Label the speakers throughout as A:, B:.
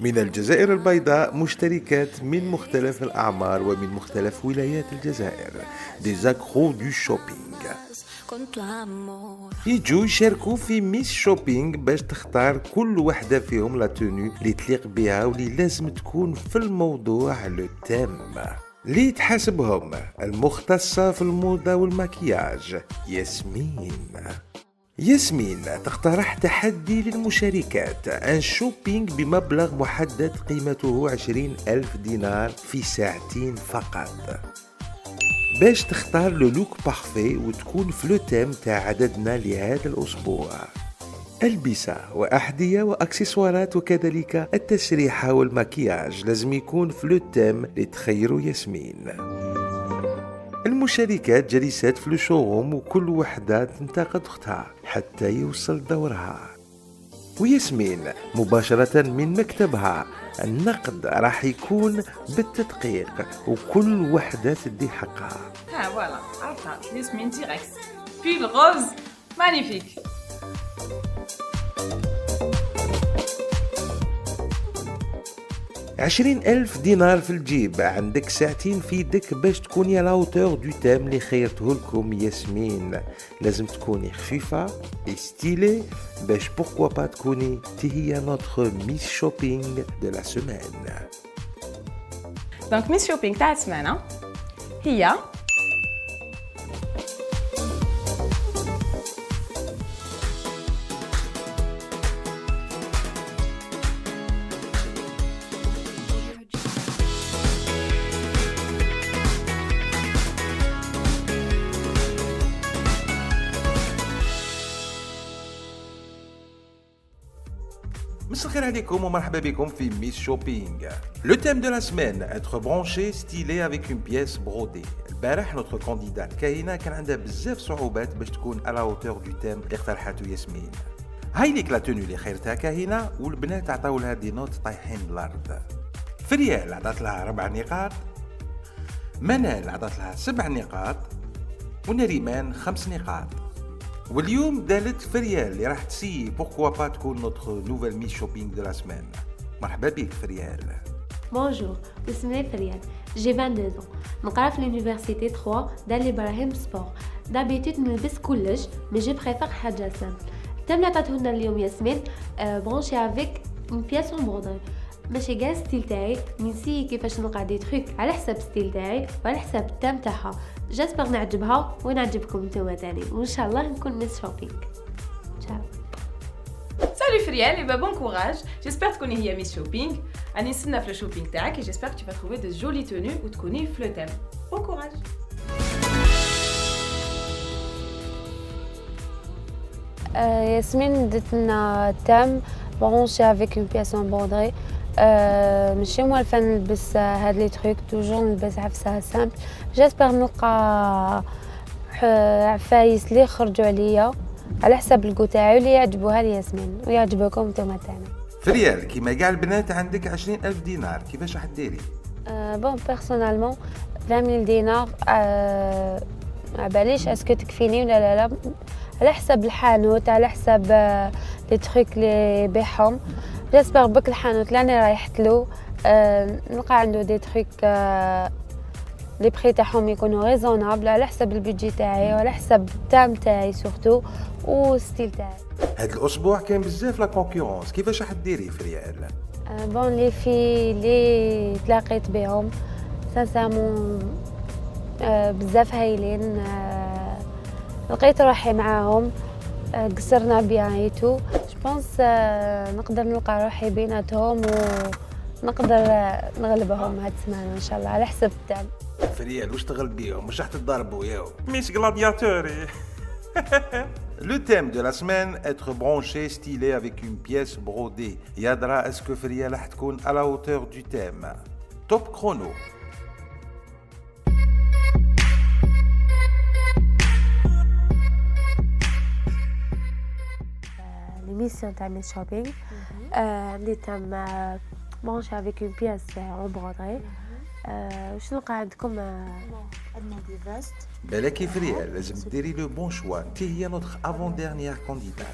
A: من الجزائر البيضاء مشتركات من مختلف الأعمار ومن مختلف ولايات الجزائر des accros du shopping يجوا يشاركوا في ميس شوبينغ باش تختار كل وحدة فيهم لا توني اللي تليق بها واللي لازم تكون في الموضوع لو تيم اللي تحاسبهم المختصة في الموضة والمكياج ياسمين تقترح تحدي للمشاركات ان شوبينغ بمبلغ محدد قيمته 20,000 دينار في ساعتين فقط باش تختار لو لوك بارفي وتكون في لو تيم تاع عددنا لهذا الأسبوع. ألبسة وأحذية وأكسسوارات وكذلك التسريحة والمكياج لازم يكون في لو تيم لتخيروا ياسمين. المشاركات جالسات في الشوروم وكل وحدة تنتقد أختها حتى يوصل دورها. وياسمين مباشرة من مكتبها النقد راح يكون بالتدقيق وكل وحدة تدي حقها.
B: فوالا عرفتها ياسمين ديريكت بيل روز مانيفيك.
A: 20,000 دينار في الجيب، عندك ساعتين في يدك باش تكوني على اوتور دو تيم اللي خيرته لكم ياسمين. لازم تكوني خفيفة ستيلي باش بوركوا با تكوني هي نوتر ميس شوبينغ دو لا سيمين.
B: دونك ميس شوبينغ تاع السمانة هي
A: مساء الخير عليكم ومرحبا بكم في ميس شوبينغ. لو تيم دو لا سيمين être branché stylé avec une pièce brodée. البارح نوتر كانديدات كاينه كان عندها بزاف صعوبات باش تكون على اوتور دو تيم اللي اقترحته ياسمين. هاي ليك لا توني اللي خيرتها كاهنه والبنات عطاو لها دي نوت طايحين بالارض. فريال عطات لها 4 نقاط، منال عطات لها 7 نقاط، ونريمان 5 نقاط. واليوم دالت فريال اللي راح تسي بوركوا با تكون نوتر نوفيل ميس شوبينغ دو لا سيمين. مرحبا بك فريال.
C: Bonjour, اسمي فريال. J'ai 22 ans. نقرا في l'université 3 دار لي براهيم سبور. d'habitude نلبس كلش مي جو بريفير حاجه سامبل. التم اللي عطاتهولنا اليوم ياسمين برونشي افيك اون بياس اون بوردري. ماشي كاع ستيل تاعي نسي كيفاش نلقى دي تروك على حساب ستيل تاعي وعلى حساب التام تاعها. جاسبر نعجبها ونعجبكم نتوما تاني وان شاء الله نكون ميس شوبينغ. تشاو.
B: Salut Friel et bon courage. J'espère تكوني هي ميس شوبينغ. راني نستنى في الشوبينغ تاعك et j'espère que tu vas trouver de jolies tenues وتكوني في لو تيم. Bon courage.
C: ياسمين دتنا تام برونشي افيك اون بياس اون بوردري. ماشي موالفه نلبس هاد لي تروك توجور نلبس عفسه سامبل. جاسبر نلقى عفايس اللي يخرجوا عليا على حساب الكو تاعي اللي يعجبوها لياسمين ويعجبوكم نتوما تاعنا.
A: فريال كيما كاع البنات عندك 20,000 دينار، كيفاش راح ديري؟
C: بون بيرسونالمون 20,000 دينار معباليش اسكو تكفيني ولا لا. على حساب الحانوت على حساب لي تروك اللي بيعهم. جاسبر بك الحانوت اللي راني رايحت له نلقى عنده دي تروك لي بري تاعهم يكونوا ريزونابل على حساب البيجي تاعي وعلى حساب التام تاعي سورتو وستيل تاعي.
A: هاد الاسبوع كاين بزاف لا كونكورونس، كيفاش راح ديري فريال؟
C: بون لي في لي تلاقيت بهم سانسامون بزاف هايلين. لقيت روحي معاهم قصرنا بيان ايتو. جو بونس نقدر نلقى روحي بيناتهم ونقدر نغلبهم هاد السمانه ان شاء الله على حسب التعب.
A: فريال واش تغلب بيهم؟ واش راح تضربوا ياو ميس غلادياتوري؟ Le thème de la semaine être branché stylé avec une pièce brodée. Yadra est-ce que Friel راح تكون à la hauteur du thème? Top chrono.
C: l'émission تاع ميس شوبينغ اللي تم برونشي افيك اون بياس اون بروندري. واش نلقى عندكم؟
D: عندنا دي فيست.
A: بالك فريال لازم ديري لو بون شوا. تي هي نوتر افون ديرنيير كانديدات.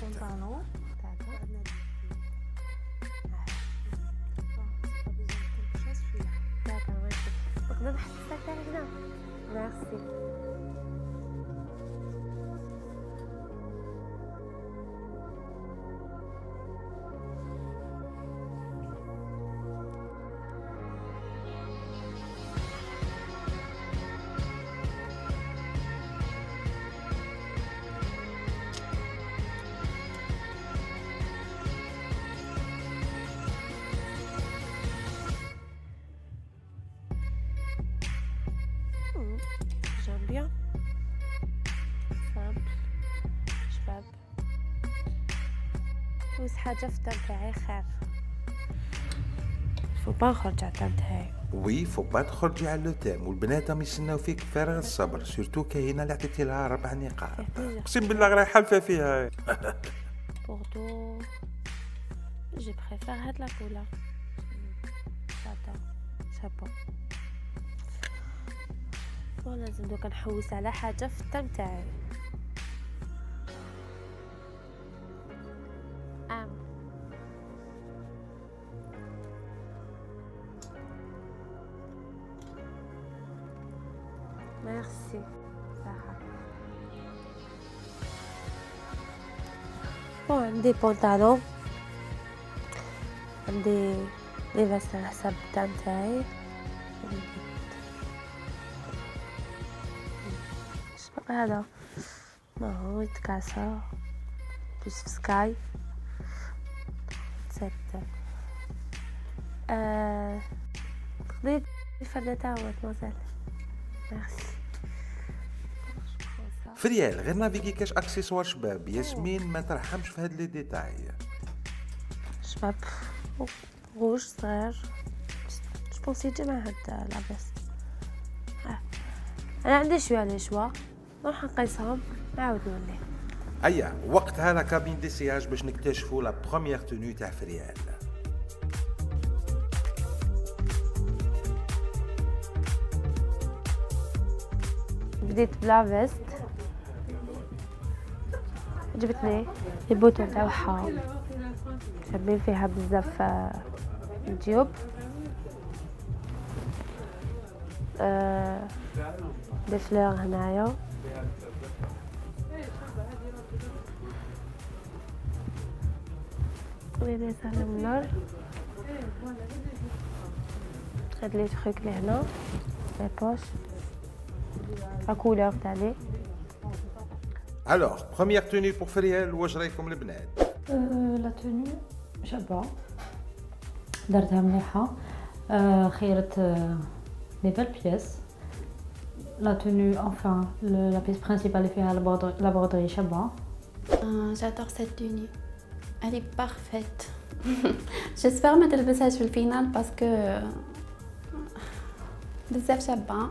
C: نقدر نحط الساك تاعي هنا ميرسي J'aime bien. Simple. شباب. بس حاجة في التم تاعي خير. فو با نخرج على التم تاعي.
A: وي فو با تخرجي على لو تيم والبنات راهم يستناو فيك بفارغ الصبر سورتو كاينه اللي عطيتي لها 4 نقاط اقسم بالله غير حالفه فيها
C: بوردو جو بريفير هاد لا كولور. شابو. لازم دوكا نحوس على حاجة في التم تاعي. ميرسي صراحة. عندي بونطالون عندي لي فاست على حسب التم تاعي. هذا ما هو يتكاسى بلس في سكاي ستة تقدري الفردة تاعو مازال ميرسي
A: فريال غير نافيكي كاش اكسسوار شباب ياسمين ما ترحمش في هاد لي ديتاي
C: شباب روج صغير جبونسي يجي مع هاد لاباس انا عندي شويه لي شوا نروح نقيسهم نعاود نولي.
A: ايا وقتها لا كابين ديسياج باش نكتشفوا لا بروميير توني تاع فريال.
C: بديت بلا فيست عجبتني البوتون تاعها شابين فيها بزاف الجيوب دي فلور هنايا وين سهل من اللور هاد لي تخيك لي هنا لي بوش لا كولور تاعي.
A: Alors, première tenue pour Feriel, واش رايكم البنات؟
E: لا توني شابة درتها مليحة خيرت لي بال بيس لا توني enfin la pièce principale اللي فيها la broderie شابة.
F: J'adore cette tenue. Elle est parfaite. J'espère ما تلبسهاش في الفينال parce que بزاف شابة.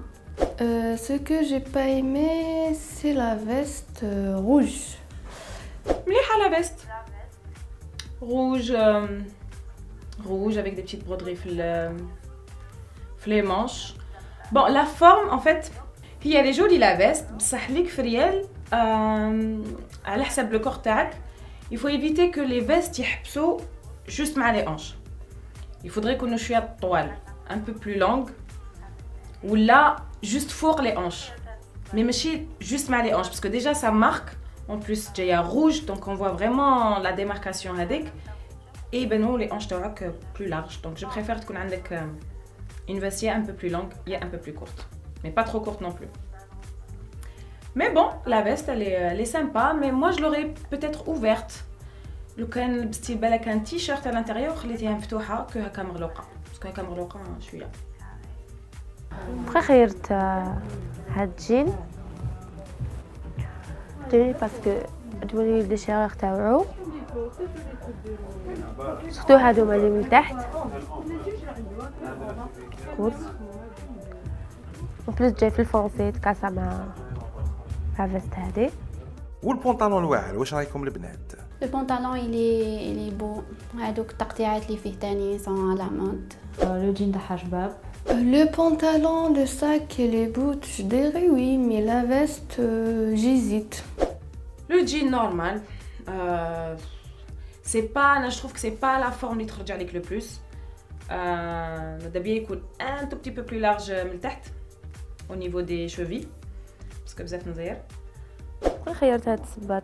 F: Ce que j'ai pas aimé, c'est la veste rouge.
B: مليحة la veste. Rouge avec des petites broderies في les manches. Bon, la forme en fait, هي est jolie la veste. بصح ليك في ريال على حسب le corps تاعك. Il faut éviter que les vestes يحبسوا juste مع les hanches. Il faudrait يكونوا شوية طوال, un peu plus longue. Ou là, juste فوق les hanches. Mais ماشي juste مع les hanches parce que déjà ça marque. En plus, il y a rouge, donc on voit vraiment la démarcation هذيك. Et ben non, les hanches تاعك plus larges. Donc je préfère تكون عندك une veste un peu plus longue et un peu plus courte. Mais pas trop courte non plus. Mais bon, la veste elle est sympa, mais moi je l'aurais peut-être ouverte. لو كان لبستي بالك un t-shirt à l'intérieur خليتيها مفتوحة كو هكا مغلوقة. parce que هكا مغلوقة شوية.
C: بقى خيرت هاد الجين توني باسكو تولي الديشيرور تاعو سورتو هادوما لي من تحت كورس وبليس جاي في الفونسي تكاسا مع فيست هادي.
A: والبونطالون الواعر واش رايكم البنات؟
F: Le pantalon il est beau. هادوك التقطيعات اللي فيه تاني sont à la mode.
E: لو جين تاعها شباب.
F: Le pantalon, le sac et les bottes, je dirais oui, mais la veste, j'hésite.
B: Le jean normal, c'est pas, je trouve que c'est pas la forme اللي تخرج عليك le plus. ماذا بيا يكون un tout petit peu plus large من التحت au niveau des chevilles parce que بزاف نزير.
C: كون خيرت هاد الصباط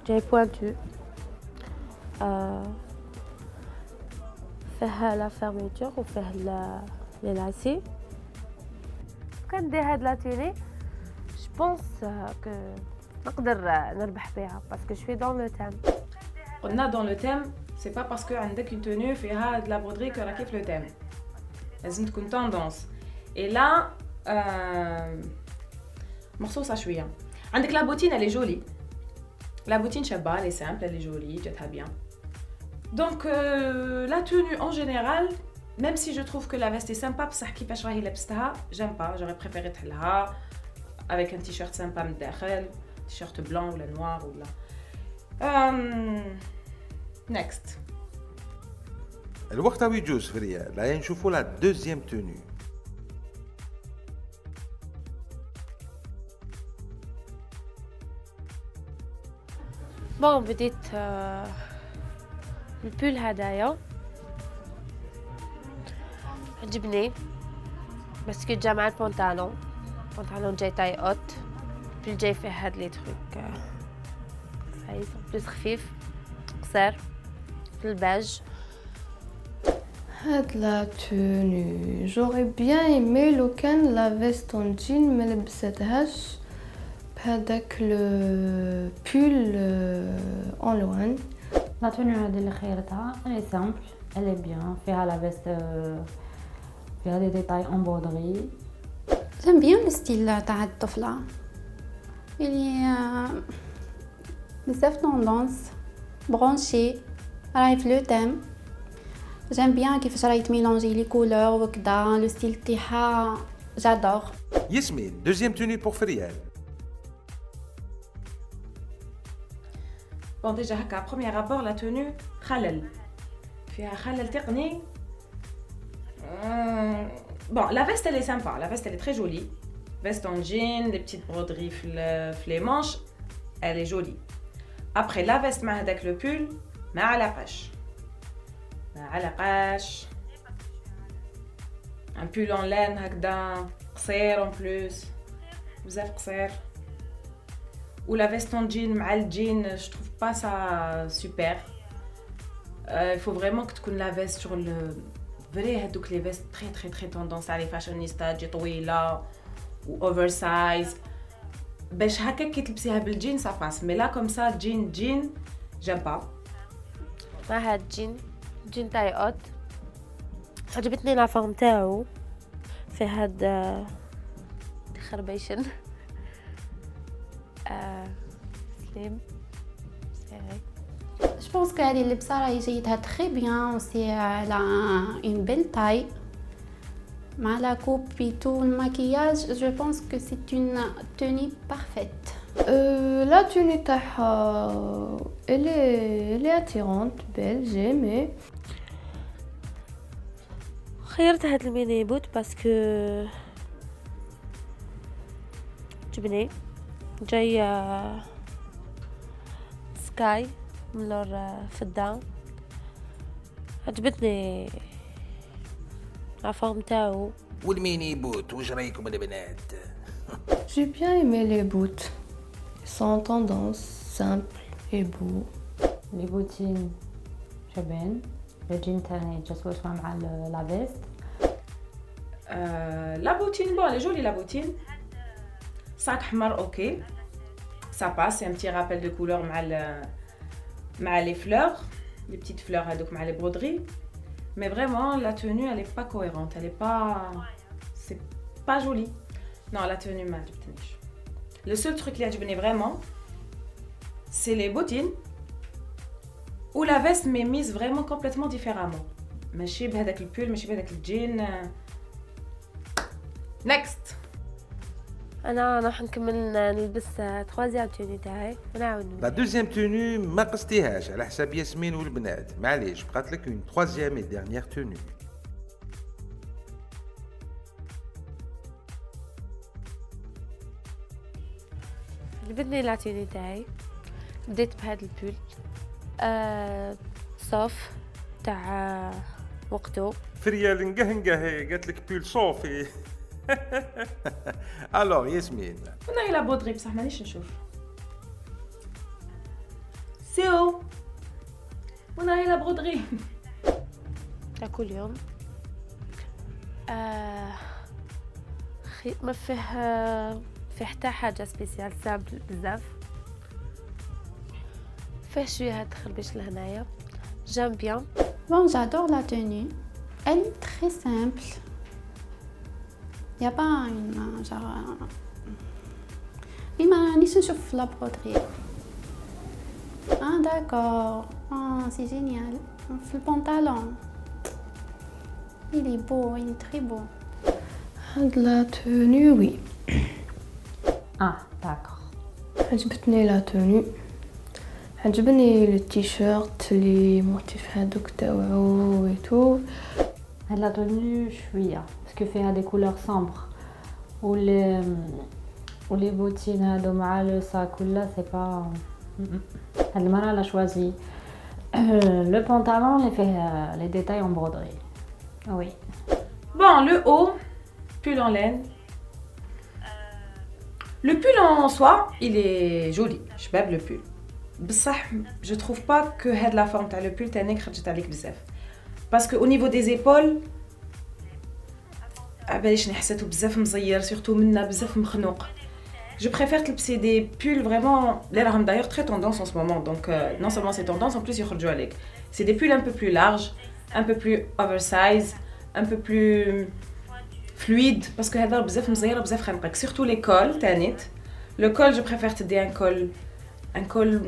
C: جاي بوانتو فيها لا فيرميتور وفيه لي لاسي كندير هاد لا توني جو بونس كو نقدر نربح بها باسكو جو في دون لو تيم.
B: قلنا dans le thème c'est pas parce que عندك une tenue فيها de la broderie que راك كيف le thème. لازم تكون tendance. Et là مخصوصة شوية. عندك la bottine elle est jolie. La bottine شابة elle est simple elle est jolie جاتها bien. Donc la tenue en général même si je trouve que la veste est sympa بصح كيفاش راهي لبستها j'aime pas j'aurais préféré تحلها avec un t-shirt sympa من الداخل t-shirt blanc ولا noir ولا next.
A: الوقت راهو يجوز في ريال هيا نشوفوا لا دوزيام توني.
C: بون بديت البول هدايا عجبني بس كنت جا مع البونطالون جاي تاي اوت البول جاي فيه هاد لي تروك سايز بلوس خفيف قصير في الباج.
G: هاد لا توني j'aurais bien aimé لو كان لا فيست اون جين ما لبستهاش بهداك لو بول اون لوان.
E: لا توني هذه اللي خيرتها الي سامبل الي بيان فيها لا فيست فيها دي ديتاي ان بودري.
F: J'aime bien le style تاع الطفلة اللي بزاف tendance branché راهي في لو تيم. J'aime bien كيفاش راهي تميلونجي لي كولور وكذا لو ستيل تاعها j'adore.
A: ياسمين دوزيام توني بور فريال.
B: Bon déjà هكا premier abord la tenue خلل فيها خلل تقني. Bon la veste elle est sympa la veste elle est très jolie veste en jean des petites broderies les manches elle est jolie. Après la veste مع هذاك le pull ما علاقاش un pull en laine هكذا قصير en plus بزاف قصير. Ou la veste en jean مع الجين je trouve pas ça super. Il faut vraiment que تكون la veste sur le vrai هذوك les vestes très tendance على فاشونيستا تجي طويله و oversize باش هكا كي تلبسيها بالجين ça passe mais là comme ça jean j'aime pas.
C: مع هاد جين تاي اوت عجبتني لا فورم تاعو في هاد خربيشن سليم سيري.
F: Je pense que هذه اللبسة راهي جايتها très bien aussi elle a une belle taille مع la coupe et tout le maquillage je pense que c'est une tenue parfaite.
G: La tenue تاعها elle est attirante belle j'ai aimé.
C: خيرت هاد الميني بوت باسكو جبني جاي سكاي من لور فدا عجبتني الفورم تاعو.
A: والميني بوت واش رايكم البنات؟
G: J'ai bien aimé les boots. Ils sont en tendance, simples et beaux.
E: لي بوتين شابين الجين تاني جات واش مع لا فيست.
B: La bottine bon elle est jolie la bottine. Sac حمر ok ça passe c'est un petit rappel de couleur مع les fleurs les petites fleurs هذوك مع les broderies mais vraiment la tenue elle est pas cohérente elle est pas c'est pas joli non la tenue ما عجبتنيش. Le seul truc اللي عجبني vraiment c'est les bottines ou la veste mais mise vraiment complètement différemment ماشي بهذاك البول ماشي بهذاك الجين. next.
C: انا راح نكمل نلبس تخوازيام توني تاعي ونعاود
A: لا دوزيام توني ما قصتيهاش على حساب ياسمين والبنات معليش بقات لك اون تروازيام اي ديرنيير توني.
C: عجبتني لا توني تاعي بديت بهذا البول صوف تاع وقته.
A: فريال نقهنقه قالت لك بول صوفي. الوغ ياسمين،
B: وين راهي لا بودري بصح مانيش نشوف. سيو وين راهي لا بودري؟
C: كل يوم ما فيه حتى حاجة سبيسيال، سامبل بزاف. فيه شوية هاد الخربيش لهنايا. جام بيان.
F: Bon, j'adore la tenue. Elle est très simple. Il n'y a pas une genre. Oui, mais نيش نشوف la broderie. Ah d'accord. Ah, c'est génial. Le pantalon. Il est beau, il est très beau.
G: هاد لا توني وي
E: داكور.
G: عجبتني لا توني، عجبني التيشيرت اللي موتيف هادوك تاوعو ويتو.
E: هاد لا توني شويه باسكو فيها دي كولور سامبر ولي بوتين هادو مع لو ساك ولا سي با. هاد المره لا شوازي لو بونطالون اللي فيه لي ديتاي en broderie. Oui.
B: Bon, le haut, pull en laine. Le pull en soie, il est joli. شباب le pull. بصح je trouve pas que هاد la forme تاع le pull تانيك خرجت عليك بزاف. Parce que au niveau des épaules, عباليش نحسيتو بزاف مزير surtout منا بزاف مخنوق. Je préfère تلبسي des pulls vraiment les راهم d'ailleurs très tendance en ce moment. Donc non seulement c'est tendance, en plus يخرجوا عليك. C'est des pulls un peu plus larges, un peu plus oversize, un peu plus fluide parce que هذا بزاف مزيره بزاف خنقك. Surtout les cols تانيت. Le col je préfère تدي un col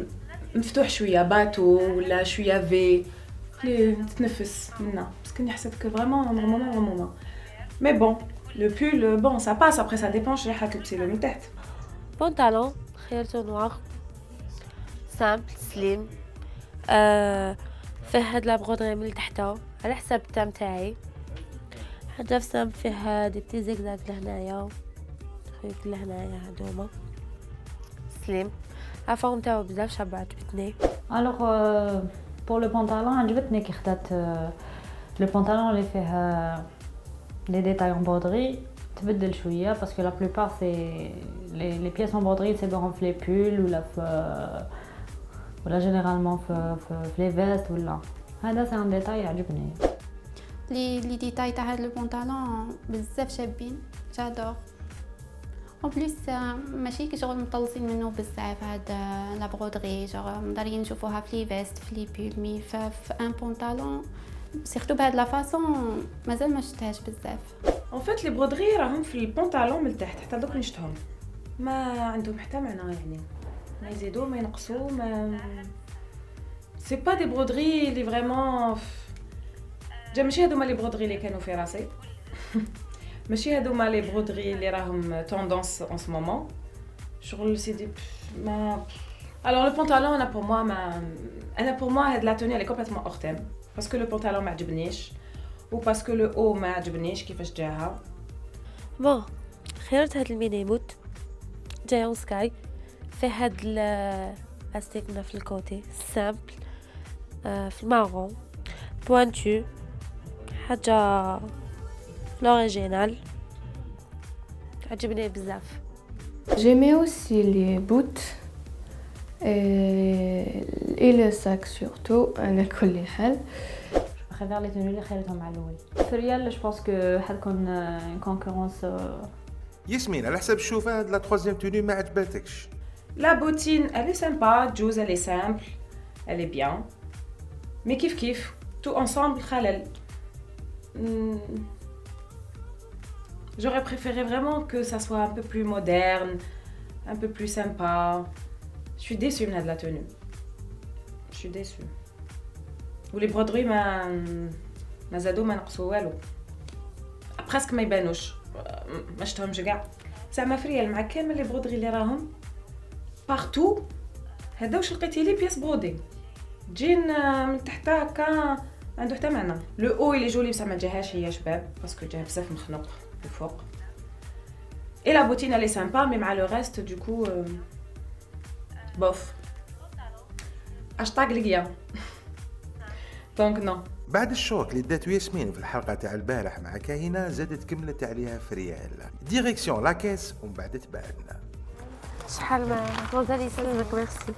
B: مفتوح شويه باتو ولا شويه في اللي تتنفس منه parce que نحسب que vraiment un moment. Mais bon, le pull bon ça passe, après ça dépend شنو راح تلبسي له من تحت.
C: بونطالون خيرته نوار سامبل سليم. فيه هاد لا برودري من تحته على حساب التام تاعي. حاجه في سامبل فيه دي بتي زيكزاك لهنايا خيك لهنايا هادوما سليم. الفورم تاعو بزاف شابه عجبتني.
E: الوغ بور لو بونطالون عجبتني كي خدات لو بونطالون اللي فيه لي ديتاي en broderie تبدل شويه باسكو لا بلوبار سي les pièces en broderie c'est dans les pulls ولا généralement في les vestes ولا هذا c'est un détail عجبني.
F: Les détails تاع هاد لو بونطالون بزاف شابين. j'adore. En plus ماشي كي شغل مطلصين منه بزاف هاد لا برودري شغل مدارين نشوفوها في لي فيست في لي بول مي في ان بونطالون سيرتو بهاد لا فاصون مازال ما شفتهاش بزاف.
B: En fait les broderies راهم في البونطالون من تحت حتى دوك نشتهم ما عندهم حتى معنى يعني ما يزيدوا ما ينقصوا ما سي با دي برودري اللي فريمون ماشي هادوما لي برودري اللي كانوا في راسي. ماشي هادوما لي برودري اللي راهم توندونس en ce moment. شغل سي دي ما alors le pantalon انا pour moi هاد لا توني elle est complètement hors thème parce que le pantalon ما عجبنيش و parce que le haut ما عجبنيش كيفاش جاها.
C: بون خيرت هاد الميني موت جايون سكاي في هاد الاستيك من في الكوتي سامبل في المارون بوانتو حاجه لوريجينال عجبني بزاف.
G: J'aimais aussi les boots et le sac surtout على كل حال.
E: préfère les tenues اللي خيرتهم على الاول. في ريال جو بونس كو حتكون كونكورونس.
A: ياسمين على حسب الشوفه هاد لا ترويزيام توني ما عجبتكش؟
B: La bottine, elle est sympa, Jules, elle est simple, elle est bien. Mais kiff, tout ensemble, khalal. J'aurais préféré vraiment que ça soit un peu plus moderne, un peu plus sympa. Je suis déçue de la tenue. Je suis déçue. Ou les broderies, ma zado, ma naqsou walou. Presque ما يبانوش. ما شفتهمش كاع. زعما فريال مع كامل لي برودري اللي راهم بارتو هذا واش لقيتي لي بياس برودي جين من تحت هكا عنده حتى معنى. لو او اللي جولي بصح ما جاهاش هي شباب باسكو جاها بزاف مخنوق الفوق. اي لا بوتين لي سامبا مي مع لو ريست دو كو بوف اشطاق ليا. دونك نو.
A: بعد الشوك اللي داتو ياسمين في الحلقه تاع البارح مع كاهنه زادت كملت عليها فريال ديريكسيون لاكيس ومن بعد تبان.
C: شحال ما غزال يسلمك ميرسي.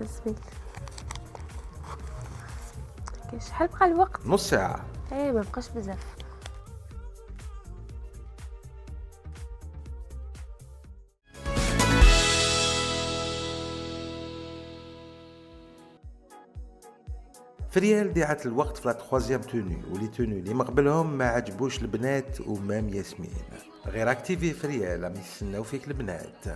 C: بسميك شحال بقى الوقت؟
A: نص ساعه.
C: ايه ما بقاش بزاف.
A: فريال ضيعت الوقت في لا تخوازيام توني ولي توني اللي مقبلهم ما عجبوش البنات ومام ياسمين. غير اكتيفي فريال راهم يستناو فيك البنات.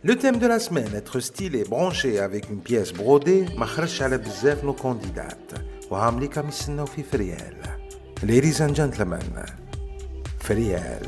A: Le thème de la semaine, être stylé, branché avec une pièce brodée, ما خرجش على بزاف nos candidates. وهام لي كم يستناو في فريال. Ladies and gentlemen, فريال.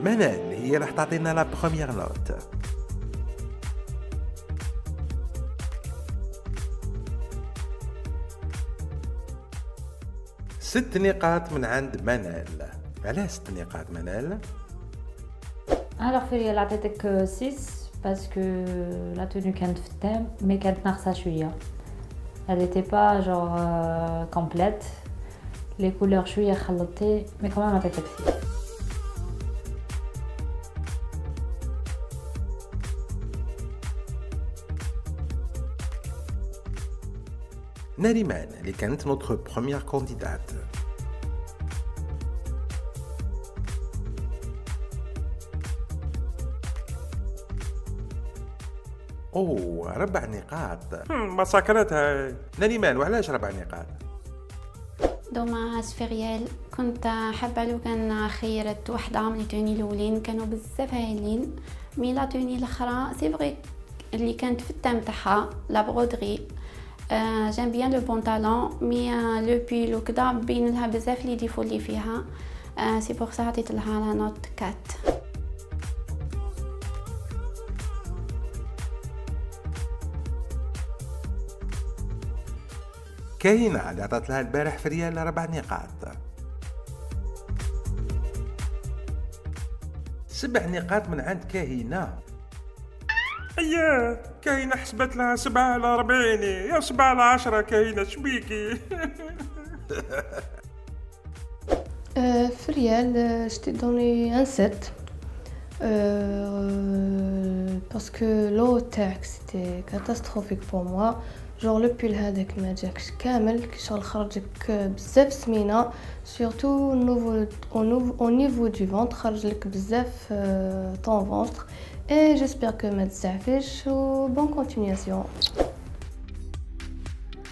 A: منال هي راح تعطينا لا بروميير نوت. 6 نقاط من عند منال. علاش 6 نقاط منال؟
E: Alors Feriel عطيتك 6 باسكو لا توني كانت في التام مي كانت ناقصه شويه. Elle était pas genre complète. Les couleurs شويه خلطتي مي كمان عطيتك 6.
A: ناريمان اللي كانت notre première candidate. اوه 4 نقاط. ما سكرتها ناريمان. وعلاش 4 نقاط؟
F: دوماج فريال كنت حابه لو كان خيرت وحده من التوني الاولين كانوا بزاف هايلين مي لا توني الاخرى سي فري اللي كانت في التام تاعها لا برودري جيم بيان لو بونطالون مي لو بيل وكذا بين لها بزاف لي ديفو اللي فيها سي بور سا عطيت لها لا نوت 4.
A: كاينة اللي عطات لها البارح فريال 4 نقاط. 7 نقاط من عند كاهنة. اياه كاينة حسبت لها 7 على 40 يا 7 على 10 كاينة شبيكي.
G: Friel, je t'ai donné un 7 parce que l'eau c'était catastrophique pour moi. جور لو بول هذاك ما جاكش كامل كي شغل خرجك بزاف سمينه سورتو نوفو او نيفو دو فونتر خرج لك بزاف طون فونتر اي جيسبر كو ما تزعفيش و بون كونتينياسيون.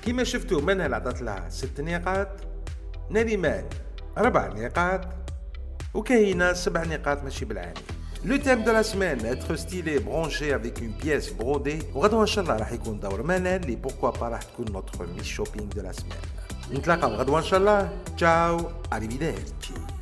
A: كيما شفتوا منال عطات لها 6 نقاط، نريمان 4 نقاط، وكاينة 7 نقاط ماشي بالعاني. Le thème de la semaine, être stylé, branché avec une pièce brodée. وغدوة إن شاء الله راح يكون دور منال اللي pourquoi pas راح تكون notre Miss Shopping de la semaine. نتلاقاو غدوة إن شاء الله. Ciao, arrivederci.